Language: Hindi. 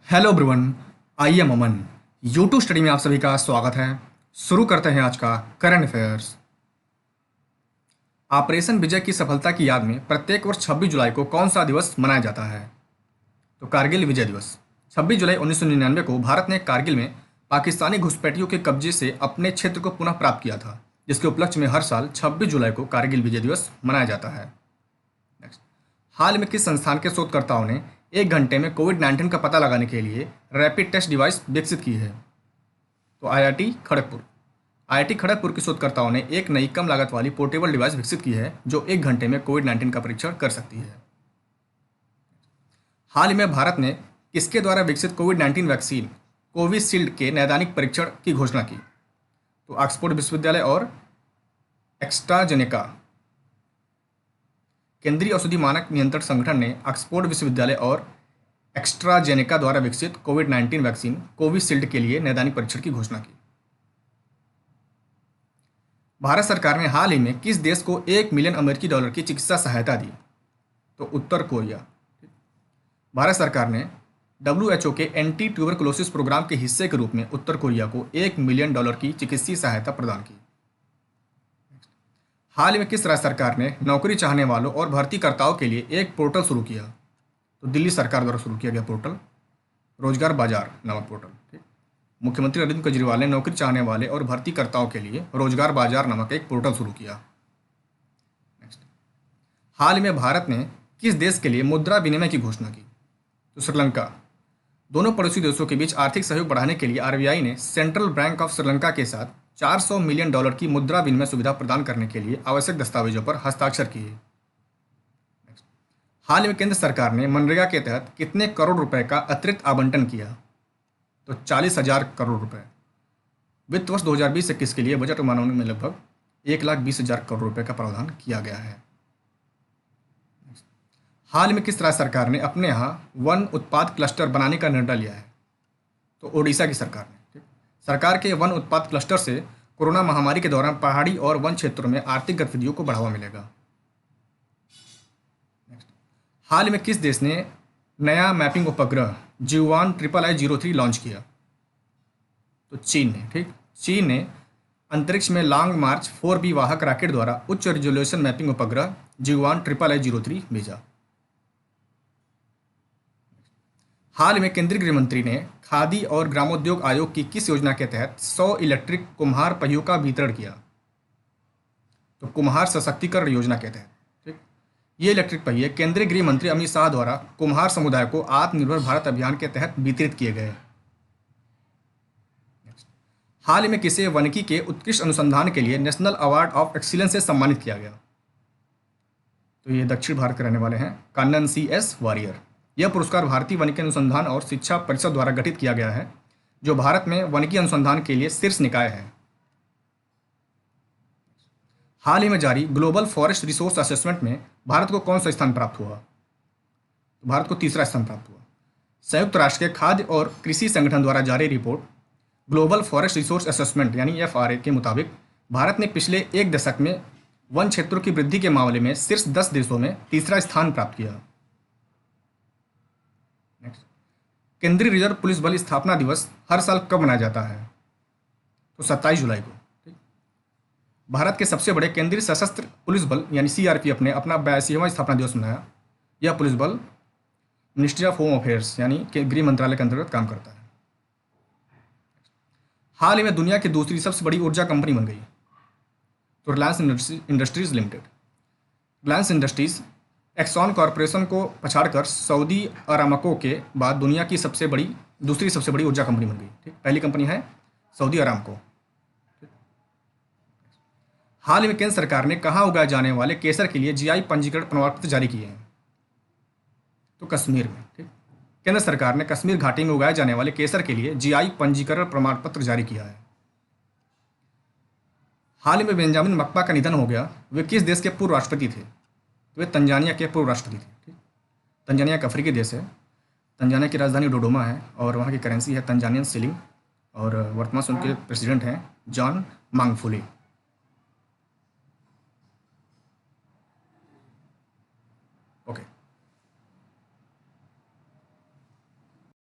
हेलो ब्रुवन। I am Aman. YouTube study में आप सभी का स्वागत है। शुरू करते हैं आज का करंट अफेयर्स। ऑपरेशन विजय की सफलता की याद में प्रत्येक वर्ष 26 जुलाई को कौन सा दिवस मनाया जाता है? तो कारगिल विजय दिवस। 26 जुलाई 1999 को भारत ने कारगिल में पाकिस्तानी घुसपैठियों के कब्जे से अपने क्षेत्र को पुनः प्राप्त किया था, जिसके उपलक्ष्य में हर साल 26 जुलाई को कारगिल विजय दिवस मनाया जाता है। नेक्स्ट, हाल में किस संस्थान के शोधकर्ताओं ने 1 घंटे में कोविड-19 का पता लगाने के लिए रैपिड टेस्ट डिवाइस विकसित की है? तो आईआईटी खड़गपुर। आईआईटी खड़गपुर के शोधकर्ताओं ने एक नई कम लागत वाली पोर्टेबल डिवाइस विकसित की है जो 1 घंटे में कोविड-19 का परीक्षण कर सकती है। हाल ही में भारत ने किसके द्वारा विकसित कोविड-19 वैक्सीन कोविशील्ड के नैदानिक परीक्षण की घोषणा की? तो ऑक्सफोर्ड विश्वविद्यालय और एस्ट्राजेनेका। केंद्रीय औषधि मानक नियंत्रण संगठन ने ऑक्सफोर्ड विश्वविद्यालय और एस्ट्राजेनेका द्वारा विकसित कोविड-19 वैक्सीन कोविशील्ड के लिए नैदानिक परीक्षण की घोषणा की। भारत सरकार ने हाल ही में किस देश को $1 मिलियन की चिकित्सा सहायता दी? तो उत्तर कोरिया। भारत सरकार ने WHO के एंटी ट्यूबरकुलोसिस प्रोग्राम के हिस्से के रूप में उत्तर कोरिया को $1 मिलियन की चिकित्सीय सहायता प्रदान की। हाल ही में किस राज्य सरकार ने नौकरी चाहने वालों और भर्तीकर्ताओं के लिए एक पोर्टल शुरू किया? तो दिल्ली सरकार द्वारा शुरू किया गया पोर्टल रोजगार बाजार नामक पोर्टल। ठीक, मुख्यमंत्री अरविंद केजरीवाल ने नौकरी चाहने वाले और भर्तीकर्ताओं के लिए रोजगार बाजार नामक एक पोर्टल शुरू किया। नेक्स्ट, हाल ही में भारत ने किस देश के लिए मुद्रा विनिमय की घोषणा की? तो श्रीलंका। दोनों पड़ोसी देशों के बीच आर्थिक सहयोग बढ़ाने के लिए आरबीआई ने सेंट्रल बैंक ऑफ श्रीलंका के साथ $400 मिलियन की मुद्रा विनिमय सुविधा प्रदान करने के लिए आवश्यक दस्तावेजों पर हस्ताक्षर किए। हाल में केंद्र सरकार ने मनरेगा के तहत कितने करोड़ रुपए का अतिरिक्त आवंटन किया? तो 40,000 करोड़ रुपए। वित्त वर्ष 2020-21 के लिए बजट अनुमानों में लगभग 1,20,000 करोड़ रुपए का प्रावधान किया गया है। हाल में किस राज्य सरकार ने अपने यहाँ वन उत्पाद क्लस्टर बनाने का निर्णय लिया है? तो ओडिशा की सरकार ने। सरकार के वन उत्पाद क्लस्टर से कोरोना महामारी के दौरान पहाड़ी और वन क्षेत्रों में आर्थिक गतिविधियों को बढ़ावा मिलेगा। हाल में किस देश ने नया मैपिंग उपग्रह जिवान III-03 लॉन्च किया? तो चीन ने। ठीक, चीन ने अंतरिक्ष में लॉन्ग मार्च 4B वाहक रॉकेट द्वारा उच्च रिजोल्यूशन मैपिंग उपग्रह जिवान III-03 भेजा। हाल में केंद्रीय गृह मंत्री ने खादी और ग्रामोद्योग आयोग की किस योजना के तहत 100 इलेक्ट्रिक कुम्हार पहियों का वितरण किया? तो कुम्हार सशक्तिकरण योजना के तहत। ठीक, ये इलेक्ट्रिक पहिए केंद्रीय गृह मंत्री अमित शाह द्वारा कुम्हार समुदाय को आत्मनिर्भर भारत अभियान के तहत वितरित किए गए। हाल में किसे वानिकी के उत्कृष्ट अनुसंधान के लिए नेशनल अवार्ड ऑफ एक्सीलेंस से सम्मानित किया गया? तो ये दक्षिण भारत के रहने वाले हैं कानन CS वारियर। यह पुरस्कार भारतीय वानिकी अनुसंधान और शिक्षा परिषद द्वारा गठित किया गया है, जो भारत में वानिकी अनुसंधान के लिए शीर्ष निकाय है। हाल ही में जारी ग्लोबल फॉरेस्ट रिसोर्स असेसमेंट में भारत को कौन सा स्थान प्राप्त हुआ? तो भारत को तीसरा स्थान प्राप्त हुआ। संयुक्त राष्ट्र के खाद्य और कृषि संगठन द्वारा जारी report global forest resource assessment यानी FRA के मुताबिक भारत ने पिछले एक दशक में वन क्षेत्रों की वृद्धि के मामले में शीर्ष 10 देशों में तीसरा स्थान प्राप्त किया। केंद्रीय रिजर्व पुलिस बल स्थापना दिवस हर साल कब मनाया जाता है? तो 27 जुलाई को। ठीक, भारत के सबसे बड़े केंद्रीय सशस्त्र पुलिस बल यानी CRPF ने अपना 82वां स्थापना दिवस मनाया। यह पुलिस बल मिनिस्ट्री ऑफ होम अफेयर्स यानी कि गृह मंत्रालय के अंतर्गत काम करता है। हाल ही में दुनिया की दूसरी सबसे बड़ी ऊर्जा कंपनी बन गई। तो Reliance Industries Limited. Reliance Industries Exxon Corporation को पछाड़कर सऊदी अरामको के बाद दुनिया की दूसरी सबसे बड़ी ऊर्जा कंपनी बन गई। ठीक, पहली कंपनी है सऊदी अरामको। हाल ही में केंद्र सरकार ने कहाँ उगाए जाने वाले केसर के लिए GI पंजीकरण प्रमाण पत्र जारी किए हैं? तो कश्मीर में। ठीक, केंद्र सरकार ने कश्मीर घाटी में उगाए जाने वाले केसर के लिए GI पंजीकरण प्रमाण पत्र जारी किया है। हाल ही में बेंजामिन मकपा का निधन हो गया। वे किस देश के पूर्व राष्ट्रपति थे? तो वे तंजानिया के पूर्व राष्ट्रपति थे। ठीक, तंजानिया एक अफ्रीकी देश है। तंजानिया की राजधानी डोडोमा है और वहाँ की करेंसी है तंजानियन शिलिंग और वर्तमान में उनके प्रेसिडेंट हैं जॉन मांगफुली।